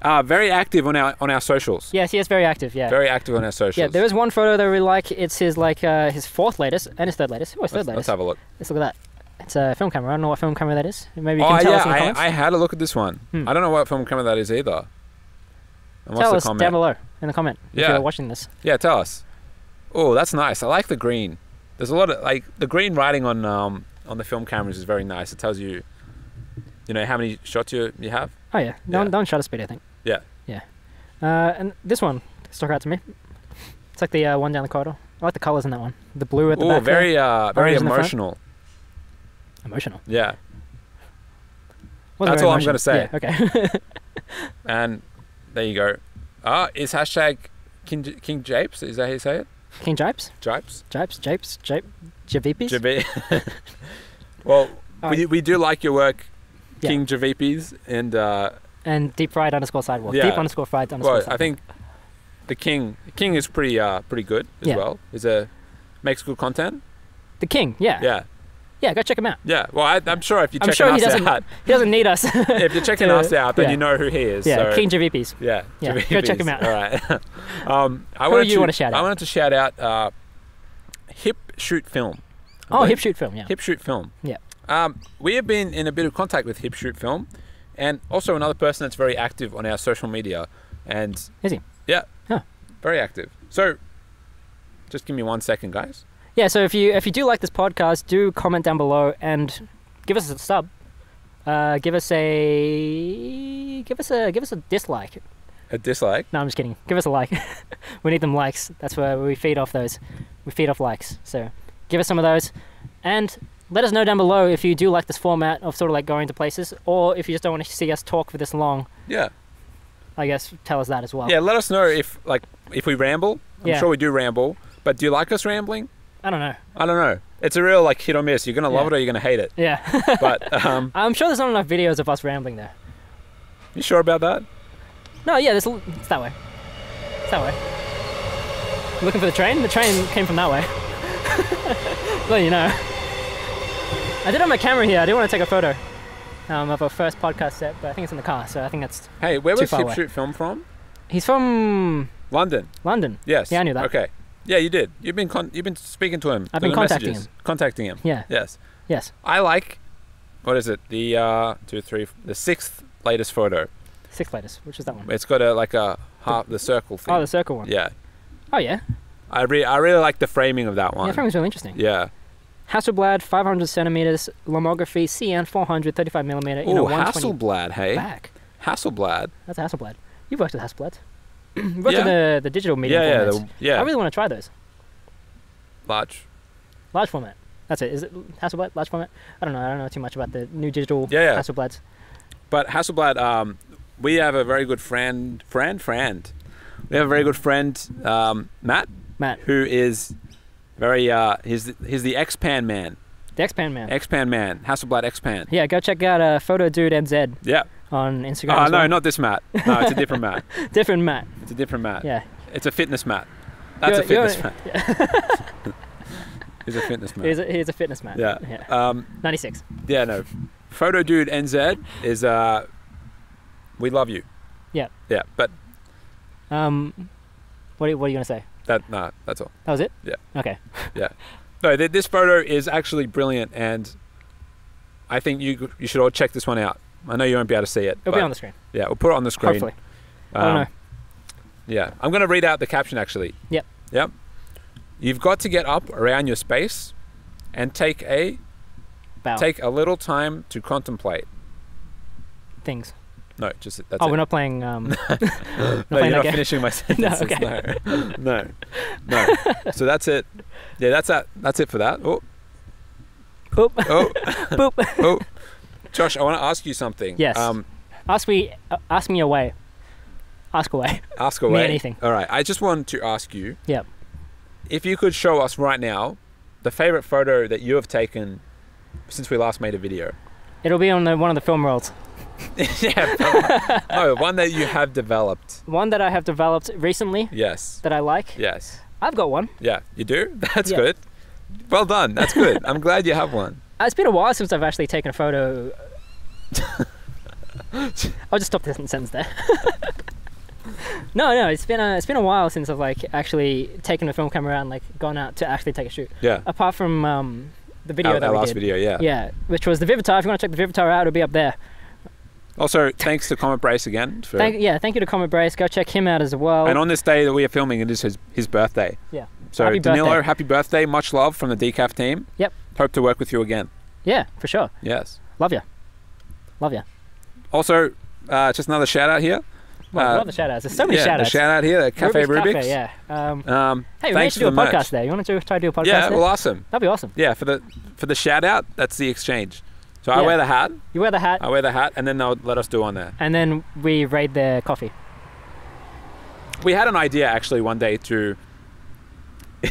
Very active on our socials. Yes, he is very active, yeah. Very active on our socials. Yeah, there is one photo that we like. It's his his fourth latest and his third latest. Oh, his third latest. Let's have a look. Let's look at that. It's a film camera. I don't know what film camera that is. Maybe you can tell us in the comments. I had a look at this one. I don't know what film camera that is either. And tell us down below in the comment if you're watching this. Yeah, tell us. Oh, that's nice. I like the green. There's a lot of the green writing on the film cameras is very nice. It tells you, how many shots you have. Oh yeah, don't shutter speed, I think. Yeah. Yeah. And this one stuck out to me. It's like the one down the corridor. I like the colors in that one. The blue at the back. Very emotional. Emotional. Yeah. That's all I'm going to say. Yeah, okay. And there you go. Is hashtag King Japes? Is that how you say it? King Japes? Japes. Javipis? Well, we do like your work, King Javipis, and Deep Fried _sidewalk. Yeah. Deep_fried_sidewalk. Well, I think the King is pretty good as well. Makes good content. The King, yeah. Yeah. Yeah, go check him out. Yeah, well, I'm sure if you're checking us out... he doesn't need us. If you're checking us out, then you know who he is. Yeah, so. King Javipis. Yeah, Javipis. Go check him out. All right. Who do you want to shout out? I wanted to shout out Hip Shoot Film. Hip Shoot Film, yeah. Hip Shoot Film. Yeah. We have been in a bit of contact with Hip Shoot Film, and also another person that's very active on our social media. And is he? Yeah. Huh. Very active. So, just give me 1 second, guys. Yeah. So if you do like this podcast, do comment down below and give us a sub. Give us a dislike. A dislike? No, I'm just kidding. Give us a like. We need them likes. That's where we feed off those. We feed off likes. So give us some of those. And let us know down below if you do like this format of sort of like going to places, or if you just don't want to see us talk for this long. Yeah. I guess tell us that as well. Yeah, let us know if we ramble. I'm sure we do ramble. But do you like us rambling? I don't know. I don't know. It's a real like hit or miss. You're going to love it or you're going to hate it. Yeah. But I'm sure there's not enough videos of us rambling there. You sure about that? No, yeah, it's that way. It's that way. Looking for the train? The train came from that way. Well, you know. I did have my camera here. I did want to take a photo of our first podcast set, but I think it's in the car, so I think that's Hey, where was far Hip away. Shoot film from? He's from London. London. Yes. Yeah, I knew that. Okay. Yeah, you did. You've been speaking to him. I've been contacting him. Contacting him. Yeah. Yes. Yes. I like, what is it? The the 6th latest photo. 6th latest. Which is that one? It's got the circle thing. Oh, the circle one. Yeah. Oh, yeah. I really like the framing of that one. Yeah, the framing's really interesting. Yeah. Hasselblad, 500 centimeters, lomography, CN 400, 35 millimeter. Oh, Hasselblad, hey. Back. Hasselblad. That's a Hasselblad. You've worked with Hasselblad. You've worked with the digital media formats. Yeah. I really want to try those. Large format. That's it. Is it Hasselblad? Large format? I don't know too much about the new digital Hasselblads. But Hasselblad, we have a very good friend. We have a very good friend, Matt. Matt. Who is very, he's the X-Pan man. The X-Pan man. X-Pan man. Hasselblad X-Pan. Yeah, go check out Photo Dude NZ. Yeah. On Instagram. Oh, no, not this Matt. No, it's a different Matt. Different Matt. It's a different Matt. Yeah. It's a fitness Matt. That's a fitness Matt. He's a fitness Matt. He's a fitness Matt. Yeah. 96. Yeah, no. Photo Dude NZ is, we love you. Yeah. Yeah, but... what are you going to say? That's all. That was it? Yeah. Okay. Yeah. No, this photo is actually brilliant, and I think you should all check this one out. I know you won't be able to see it. It'll be on the screen. Yeah, we'll put it on the screen. Hopefully. I don't know. Yeah. I'm going to read out the caption, actually. Yep. You've got to get up around your space and take a little time to contemplate. Things. No, just that's it. Oh, we're not playing... no, you're not finishing my sentences. No, okay. No. So that's it. Yeah, that's it for that. Oh. Boop. Oh. Boop. Oh. Josh, I want to ask you something. Yes. Ask me away. Ask away. Ask away. Me anything. All right. I just wanted to ask you. Yeah. If you could show us right now the favorite photo that you have taken since we last made a video. It'll be on one of the film rolls. Yeah. No, one that you have developed. One that I have developed recently. Yes. That I like. Yes. I've got one. Yeah. You do? That's good. Well done. That's good. I'm glad you have one. It's been a while since I've actually taken a photo. I'll just stop this sentence there. No, it's been a while since I've like actually taken a film camera out and like gone out to actually take a shoot. Yeah. Apart from the video that we did. Our last video, yeah. Yeah, which was the Vivitar. If you want to check the Vivitar out, it'll be up there. Also, thanks to Comet Brace again. Thank you to Comet Brace. Go check him out as well. And on this day that we are filming, it is his birthday. Yeah. So happy Danilo, birthday. happy birthday. Much love from the Decaf team. Yep. Hope to work with you again. Yeah, for sure. Yes. Love you. Love you. Also, just another shout out here. Well, love the shout outs. There's so many shout outs. The shout out here, the Cafe Rubik's. Cafe, yeah. Hey, we need to do a podcast there. You want to try to do a podcast there? there? Well, awesome. That'd be awesome. Yeah, for the shout out, that's the exchange. So I wear the hat. You wear the hat. I wear the hat, and then they'll let us do one there. And then we raid their coffee. We had an idea actually one day to.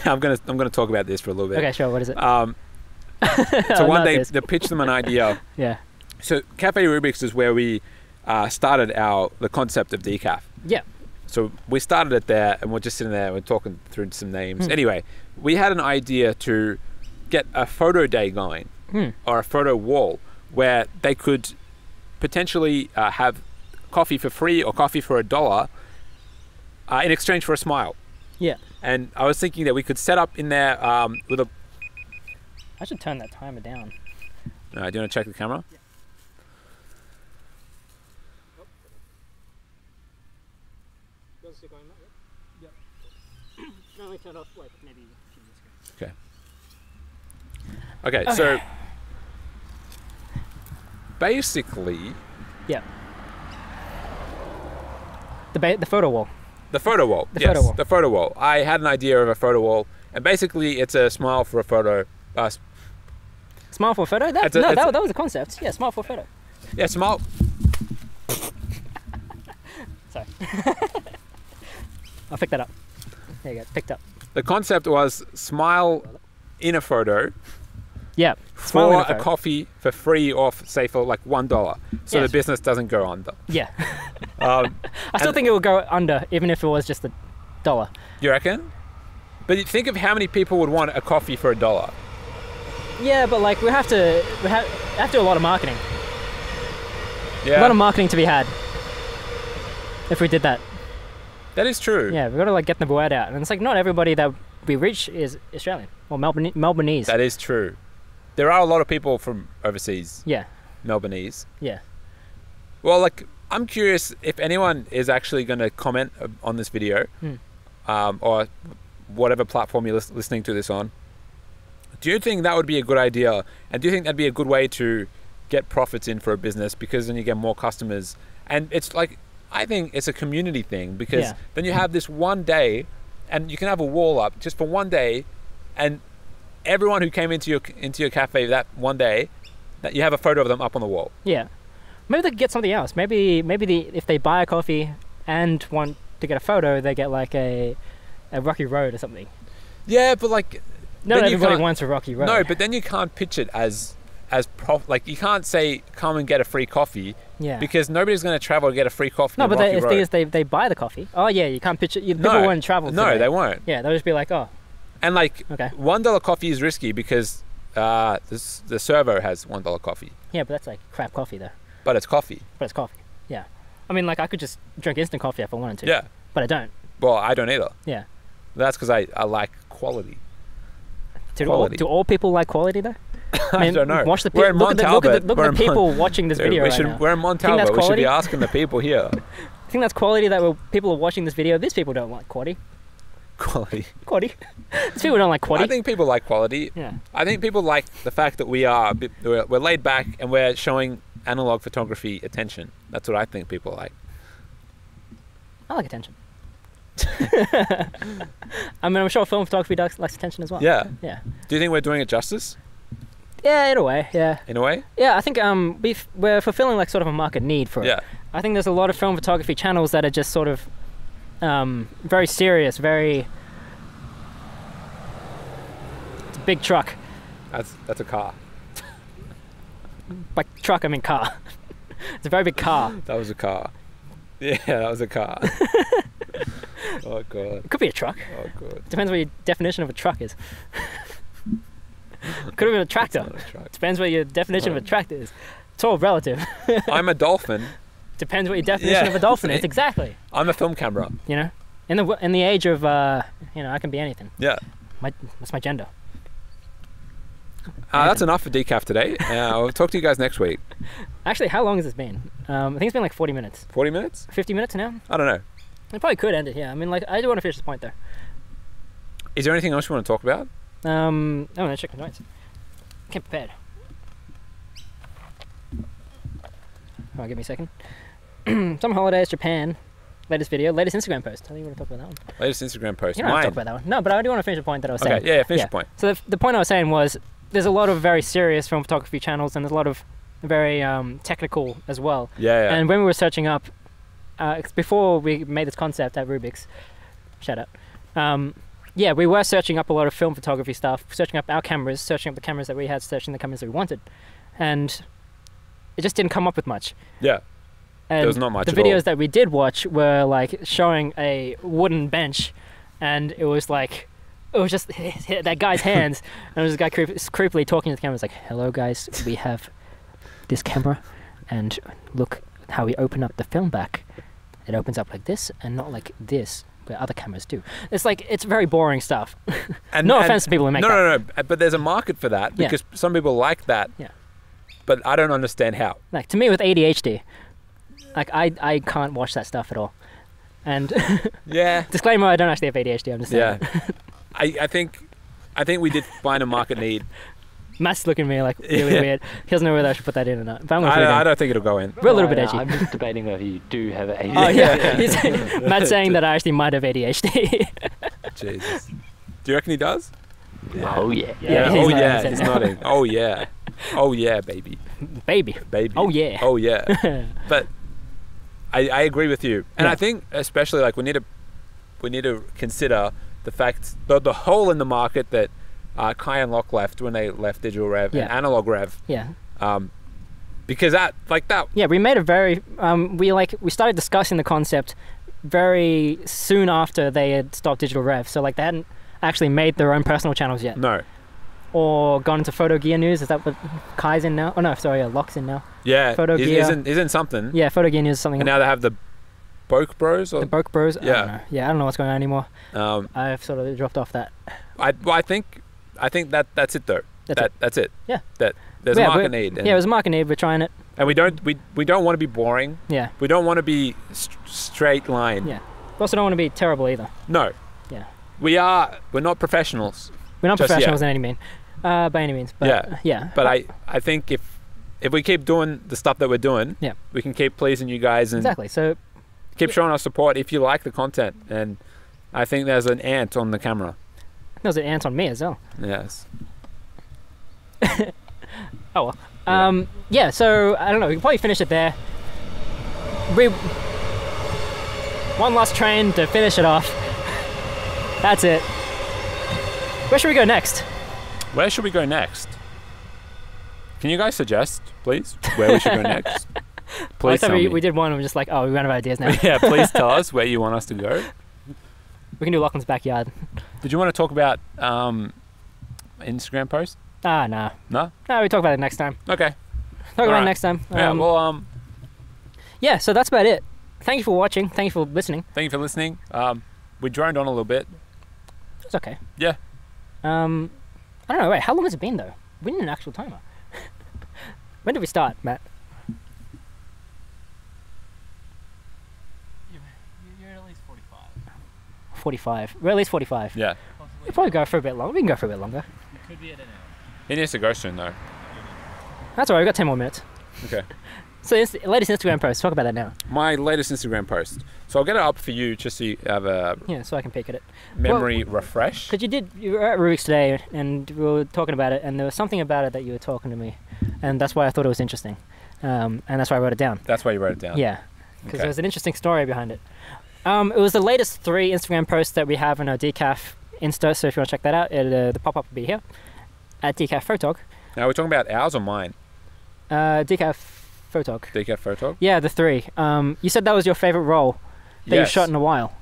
I'm gonna talk about this for a little bit. Okay, sure. What is it? So one day they pitched them an idea. Yeah. So Cafe Rubik's is where we started the concept of decaf. Yeah. So we started it there, and we're just sitting there and we're talking through some names. Anyway, we had an idea to get a photo day going or a photo wall where they could potentially have coffee for free or coffee for $1 in exchange for a smile. Yeah. And I was thinking that we could set up in there with a... I should turn that timer down. Do you want to check the camera? Yeah. turned off like maybe a few minutes ago. Okay, so basically... Yeah. The photo wall. The photo wall, the photo wall. I had an idea of a photo wall, and basically it's a smile for a photo. Smile for a photo? That was a concept. Yeah, smile for a photo. Yeah, smile. Sorry. I'll pick that up. There you go, picked up. The concept was smile in a photo. Yeah. For a coffee for free or say for like $1, so the business doesn't go under. Yeah. I still think it will go under, even if it was just $1. You reckon? But think of how many people would want a coffee for $1. Yeah, but like we have to do a lot of marketing. Yeah. A lot of marketing to be had. If we did that. That is true. Yeah, we've got to like get the word out, and it's like not everybody that we reach is Australian or Melbourneese. That is true. There are a lot of people from overseas. Yeah. Melbourneese. Yeah. Well, like, I'm curious if anyone is actually going to comment on this video, or whatever platform you're listening to this on. Do you think that would be a good idea? And do you think that'd be a good way to get profits in for a business? Because then you get more customers. And it's like, I think it's a community thing, because then you have this one day, and you can have a wall up just for one day, and everyone who came into your cafe that one day, that you have a photo of them up on the wall. Yeah, maybe they could get something else. Maybe if they buy a coffee and want to get a photo, they get like a rocky road or something. Yeah, but like, not everybody wants a rocky road. No, but then you can't pitch it as like you can't say come and get a free coffee. Yeah. Because nobody's going to travel to get a free coffee. No, but the thing is, they buy the coffee. Oh yeah, you can't pitch it. People won't travel. No, they won't. Yeah, they'll just be like, oh. And like, $1 coffee is risky because the server has $1 coffee. Yeah, but that's like crap coffee though. But it's coffee. But it's coffee. Yeah. I mean, like I could just drink instant coffee if I wanted to. Yeah. But I don't. Well, I don't either. Yeah. That's because I like quality. Do all people like quality though? I don't know. Watch the we're in Montalbot. Look at the people watching this video right now. We're in Montalbot. We should be asking the people here. I think that's quality that people are watching this video. These people don't like quality. Quality. These people don't like quality. I think people like quality. Yeah. I think people like the fact that we're laid back and we're showing analog photography attention. That's what I think people like. I like attention. I mean, I'm sure film photography likes attention as well. Yeah. Yeah. Do you think we're doing it justice? Yeah, in a way. Yeah. In a way? Yeah, I think we're fulfilling like sort of a market need for it. Yeah. I think there's a lot of film photography channels that are just sort of very serious, very. It's a big truck. That's a car. By truck, I mean car. It's a very big car. That was a car. Yeah, that was a car. Oh god. It could be a truck. Oh god. Depends what your definition of a truck is. Could have been a tractor. It's not a truck. Depends what your definition of a tractor is. It's all relative. I'm a dolphin. Depends what your definition of a dolphin is. Exactly. I'm a film camera. You know, in the age of I can be anything. Yeah. That's my gender. That's enough for Decaf today. I'll talk to you guys next week. Actually, how long has this been? I think it's been like 40 minutes. 40 minutes? 50 minutes now? I don't know. I probably could end it here. I mean, like, I do want to finish this point though. Is there anything else you want to talk about? I'm gonna check my notes. Came prepared. Alright, give me a second. Summer holidays, Japan. Latest video, latest Instagram post. I think you want to talk about that one. Latest Instagram post. You don't have to talk about that one. No, but I do want to finish the point that I was saying. Okay, yeah, finish the point. So the point I was saying was there's a lot of very serious film photography channels and there's a lot of very technical as well. Yeah. And when we were searching up, before we made this concept at Rubik's, shout out. Yeah, we were searching up a lot of film photography stuff, searching up our cameras, searching up the cameras that we had, searching the cameras that we wanted. And it just didn't come up with much. Yeah. And there was not much the videos that we did watch were like showing a wooden bench and it was just that guy's hands and it was this guy creepily talking to the camera. It's like, hello guys, we have this camera and look how we open up the film back. It opens up like this and not like this where other cameras do. It's like, it's very boring stuff. And no offense to people who make that. No, but there's a market for that because some people like that. Yeah. But I don't understand how. Like to me with ADHD, like I can't watch that stuff at all. And yeah. Disclaimer, I don't actually have ADHD, I'm just saying. Yeah. I think we did find a market need. Matt's looking at me like really weird. He doesn't know whether I should put that in or not. But I don't think it'll go in. We're a little bit edgy. I'm just debating whether you do have ADHD. Oh yeah, Matt's saying that I actually might have ADHD. Jesus. Do you reckon he does? Yeah. Oh yeah. Oh yeah. He's nodding. Oh yeah. Oh yeah, baby. Baby. Oh yeah. Oh yeah. But I agree with you, and I think especially like we need to consider the fact the hole in the market that Kai and Locke left when they left Digital Rev and Analog Rev. Yeah. Because that. Yeah, we made a very we started discussing the concept very soon after they had stopped Digital Rev. So like they hadn't actually made their own personal channels yet. No. Or gone into Photo Gear News. Is that what Kai's in now? Oh no, sorry, Locke's in now. Yeah. Photo Gear. He's in something. Yeah, Photo Gear News is something. And now they have the Boke Bros. Or? The Boke Bros. Yeah. I don't know. Yeah, I don't know what's going on anymore. I've sort of dropped off that. I think that's it though. That's it. Yeah. That there's a market need. There's a market need. We're trying it. And we don't want to be boring. Yeah. We don't want to be straight line. Yeah. We also don't want to be terrible either. No. Yeah. We're not professionals. We're not professionals in any mean. By any means. But, yeah. But I think if we keep doing the stuff that we're doing, we can keep pleasing you guys and exactly. So keep showing us support if you like the content. And I think there's an ant on the camera. There's an ant on me as well. Yes. Oh well. Yeah. So I don't know. We can probably finish it there. One last train to finish it off. That's it. Where should we go next? Where should we go next? Can you guys suggest, please, where we should go next? Please tell me. We did one and we're just like, oh, we ran out of ideas now. Yeah, please tell us where you want us to go. We can do Lachlan's backyard. Did you want to talk about Instagram post? Ah, nah. No? No, we talk about it next time. Okay. Talk about it next time. Yeah, well, yeah, so that's about it. Thank you for watching. Thank you for listening. Thank you for listening. We droned on a little bit. It's okay. Yeah. I don't know. Wait, how long has it been though? We need an actual timer. When did we start, Matt? You're at least 45. 45. We're at least 45. Yeah. We'll probably go for a bit longer. We can go for a bit longer. You could be at an hour. He needs to go soon though. That's alright. We've got 10 more minutes. Okay. So latest Instagram post. Talk about that now. My latest Instagram post. So I'll get it up for you just so you have a so I can peek at it. Memory refresh. Because you were at Rubik's today and we were talking about it, and there was something about it that you were talking to me, and that's why I thought it was interesting, and that's why I wrote it down. That's why you wrote it down. Yeah, because there was an interesting story behind it. It was the latest 3 Instagram posts that we have in our Decaf Insta. So if you want to check that out, the pop-up will be here at Decaf Photog. Now we're talking about ours or mine? Decaf Photog. Decaf Photog? Yeah, the 3. You said that was your favorite roll that you've shot in a while.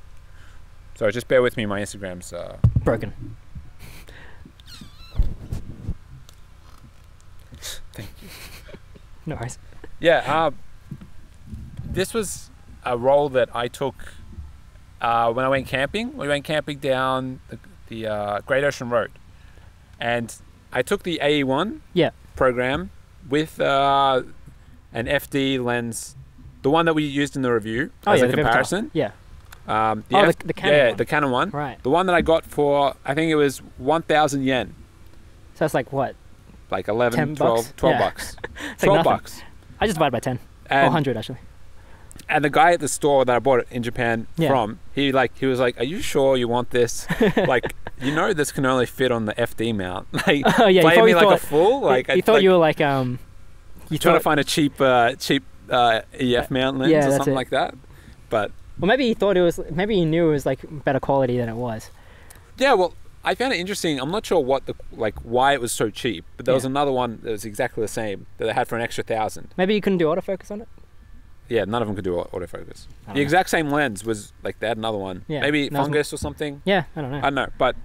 So just bear with me, my Instagram's broken. Thank you. No worries. Yeah, this was a roll that I took when I went camping. We went camping down the Great Ocean Road, and I took the AE1 program with an FD lens, the one that we used in the review as a comparison. Yeah. The Canon one. The Canon one. Right. The one that I got for, I think it was 1,000 yen. So that's like what? Like 11, 12 bucks. 12 bucks. I just divided by 10. Or 100 actually. And the guy at the store that I bought it in Japan from, he was like, "Are you sure you want this? Like, you know, this can only fit on the FD mount." Like, playing me like a fool. Like, he thought you were like, you trying to find a cheap EF mount lens or something like that. But well, maybe he thought it was. Maybe he knew it was like better quality than it was. Yeah, well, I found it interesting. I'm not sure what why it was so cheap, but there was another one that was exactly the same that they had for an extra 1,000. Maybe you couldn't do autofocus on it. Yeah, none of them could do autofocus. The exact same lens was like they had another one. Yeah, maybe fungus or something. Yeah, I don't know. I don't know, but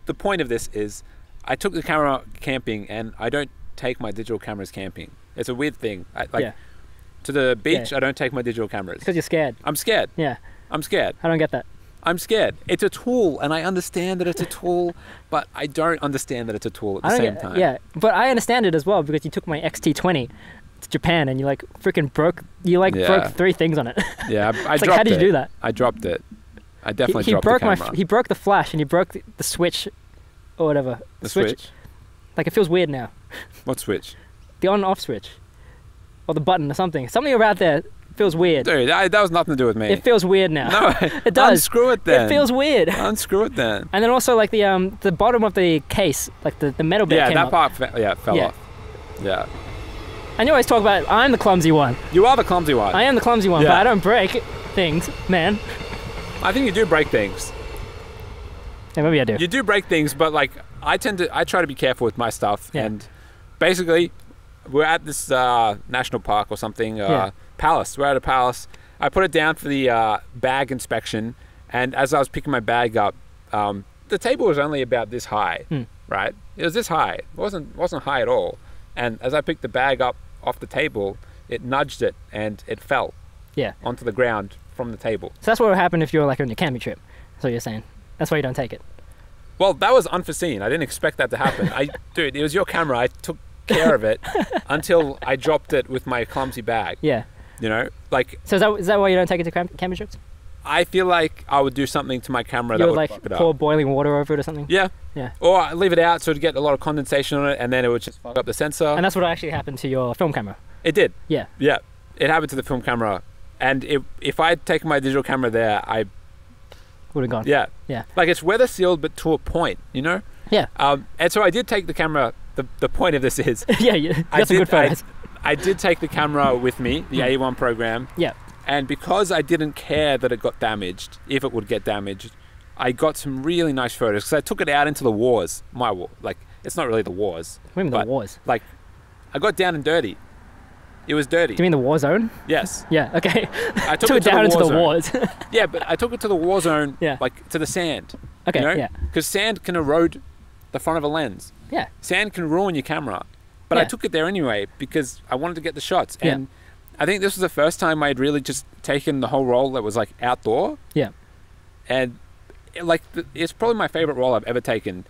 the point of this is, I took the camera camping, and I don't take my digital cameras camping. It's a weird thing. To the beach, I don't take my digital cameras. Because you're scared. I'm scared. Yeah. I'm scared. I don't get that. I'm scared. It's a tool, and I understand that it's a tool, but I don't understand that it's a tool at the same time. Yeah, but I understand it as well, because you took my XT20 to Japan and you freaking broke 3 things on it. Yeah, I dropped it. How did you do that? I dropped it. I definitely he dropped broke the camera. he broke the flash and he broke the switch, or whatever. The switch? Like it feels weird now. What switch? The on-off switch, or the button or something. Something around there feels weird. Dude, that was nothing to do with me. It feels weird now. No, it does. Unscrew it then. It feels weird. Unscrew it then. And then also like the bottom of the case, like the metal bit came up. part fell off. Yeah. And you always talk about I'm the clumsy one. You are the clumsy one. I am the clumsy one, but I don't break things, man. I think you do break things. Yeah, maybe I do. You do break things, but like I try to be careful with my stuff. Yeah. And basically, we're at this national park or something, palace. We're at a palace. I put it down for the bag inspection, and as I was picking my bag up, the table was only about this high, right? It was this high. It wasn't high at all. And as I picked the bag up off the table, it nudged it and it fell onto the ground from the table. So that's what would happen if you were like on your camping trip. That's what you're saying. That's why you don't take it. Well, that was unforeseen. I didn't expect that to happen. Dude, it was your camera. I took care of it until I dropped it with my clumsy bag. Yeah. You know, like. So is that why you don't take it to camping trips? I feel like I would do something to my camera you that would like fuck it pour up. boiling water over it or something. Yeah. Yeah. Or I leave it out so it'd get a lot of condensation on it, and then it would just fuck up the sensor. And that's what actually happened to your film camera. It did. Yeah. Yeah. It happened to the film camera, and if I had taken my digital camera there, I would have gone. Yeah. Yeah. Like it's weather sealed, but to a point, you know. Yeah. And so I did take the camera. The point of this is. Yeah. You got some good photos. I did take the camera with me, the A1 program. Yeah. And because I didn't care that it got damaged, if it would get damaged, I got some really nice photos. Because I took it out into the wars, my war. Like, it's not really the wars. What do you mean the wars? Like, I got down and dirty. It was dirty. Do you mean the war zone? Yes. Yeah, okay. I took it down into the wars. Yeah, but I took it to the war zone, like, to the sand. Okay, you know? yeah. Because sand can erode the front of a lens. Yeah. Sand can ruin your camera. But I took it there anyway because I wanted to get the shots. And I think this was the first time I'd really just taken the whole roll that was like outdoor. Yeah. And it's probably my favorite roll I've ever taken.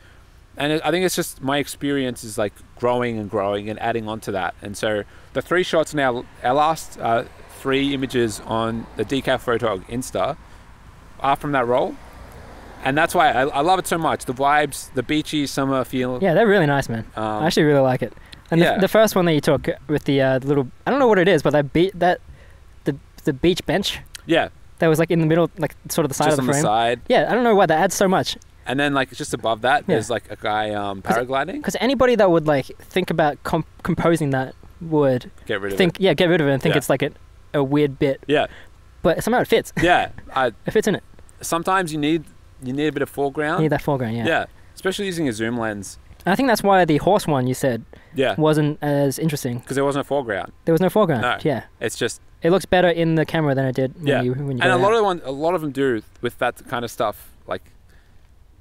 And I think it's just my experience is like growing and growing and adding on to that. And so the 3 shots now, our last 3 images on the Decaf Photog Insta are from that roll. And that's why I love it so much. The vibes, the beachy summer feel. Yeah, they're really nice, man. I actually really like it. And the first one that you took with the little, I don't know what it is, but the beach bench. Yeah. That was like in the middle, like sort of the side just of the frame. Just on the side. Yeah, I don't know why that adds so much. And then like just above that, there's like a guy paragliding. Because anybody that would like think about composing that would get rid of it. Yeah, get rid of it and think it's like a weird bit. Yeah. But somehow it fits. Yeah. It fits in it. Sometimes you need a bit of foreground. You need that foreground, yeah. Yeah. Especially using a zoom lens. I think that's why the horse one you said wasn't as interesting. Because there wasn't a foreground. There was no foreground. No. Yeah. It's just. It looks better in the camera than it did when you and a lot of them do with that kind of stuff. Like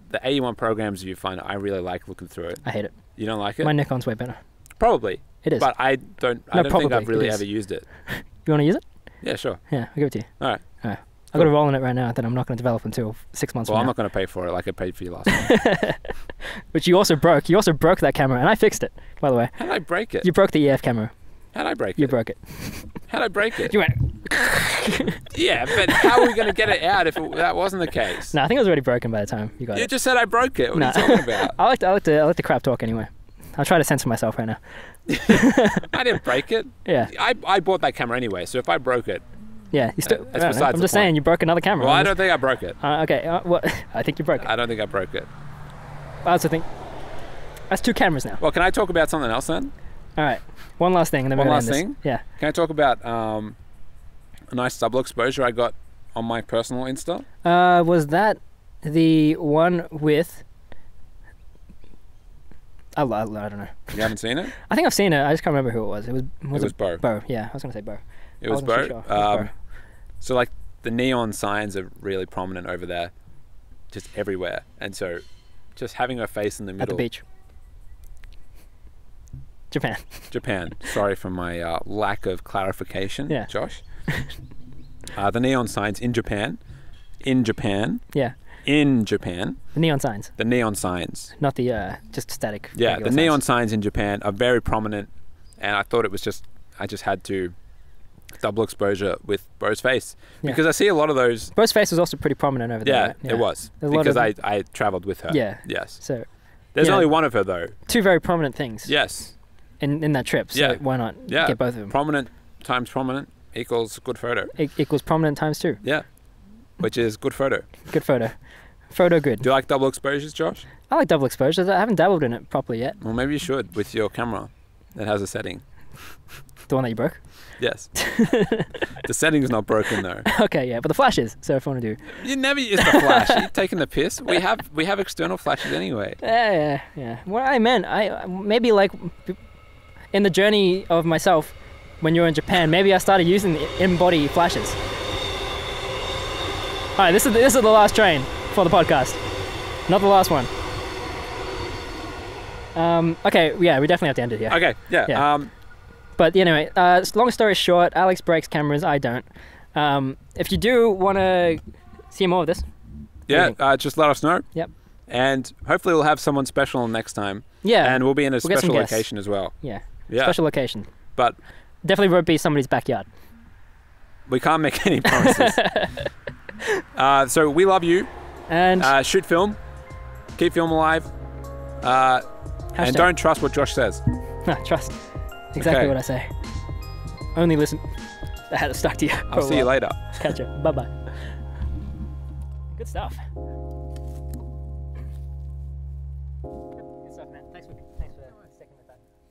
the A1 programs you find, I really like looking through it. I hate it. You don't like it? My Nikon's way better. Probably. It is. But I don't think I've really ever used it. You want to use it? Yeah, sure. Yeah, I'll give it to you. All right. I've got a roll in it right now that I'm not going to develop until 6 months from now. Well, I'm not going to pay for it like I paid for you last time. Which you also broke. You also broke that camera, and I fixed it, by the way. How did I break it? You broke the EF camera. How did I break it? You broke it. How did I break it? You went... Yeah, but how are we going to get it out if that wasn't the case? No, I think it was already broken by the time you got it. You just said I broke it. What are you talking about? I like to crap talk anyway. I'll try to censor myself right now. I didn't break it. Yeah. I bought that camera anyway, so if I broke it... Yeah, you still. That's besides I'm just saying you broke another camera. Well, I don't think I broke it. Okay, well, I think you broke it. I don't think I broke it. I also think that's 2 cameras now. Well, can I talk about something else then? All right, one last thing, and then we're going to end this. Yeah. Can I talk about a nice double exposure I got on my personal Insta? Was that the one with? I don't know. You haven't seen it? I think I've seen it. I just can't remember who it was. It was Bo. Bo. Yeah, I was going to say Bo. It was Bo. So like the neon signs are really prominent over there, just everywhere, and so just having her face in the middle. At the beach. Japan. Sorry for my lack of clarification, Josh. The neon signs in Japan. Yeah. In Japan. The neon signs. The neon signs. Not the just static. Yeah, the neon signs in Japan are very prominent, and I thought it was just, I just had to double exposure with Bro's face, because I see a lot of those. Bro's face was also pretty prominent over there. Yeah, right? it was, because I travelled with her. Yeah. Yes. So there's only one of her though. Two very prominent things. Yes. In that trip. So why not get both of them? Prominent times prominent equals good photo. Equals prominent times 2. Yeah. Which is good photo. Good photo. Photo good. Do you like double exposures, Josh? I like double exposures. I haven't dabbled in it properly yet. Well, maybe you should with your camera. It has a setting. The one that you broke? Yes. The setting's not broken though. Okay, yeah, but the flash is. So if I want to do, you never use the flash. You're taking the piss. We have external flashes anyway. Yeah. What I meant, I maybe like in the journey of myself when you were in Japan, maybe I started using the in-body flashes. All right, this is the last train for the podcast, not the last one. Okay, yeah, we definitely have to end it here. Okay, yeah. But anyway, long story short, Alex breaks cameras, I don't. If you do want to see more of this, just let us know. Yep. And hopefully we'll have someone special next time. Yeah. And we'll be in a special location as well. Yeah. Special location. But definitely won't be somebody's backyard. We can't make any promises. So we love you. And shoot film. Keep film alive. And don't trust what Josh says. No, trust. Exactly what I say. Only listen. I had it stuck to you. I'll see you later. Catch you. Bye-bye. Good stuff.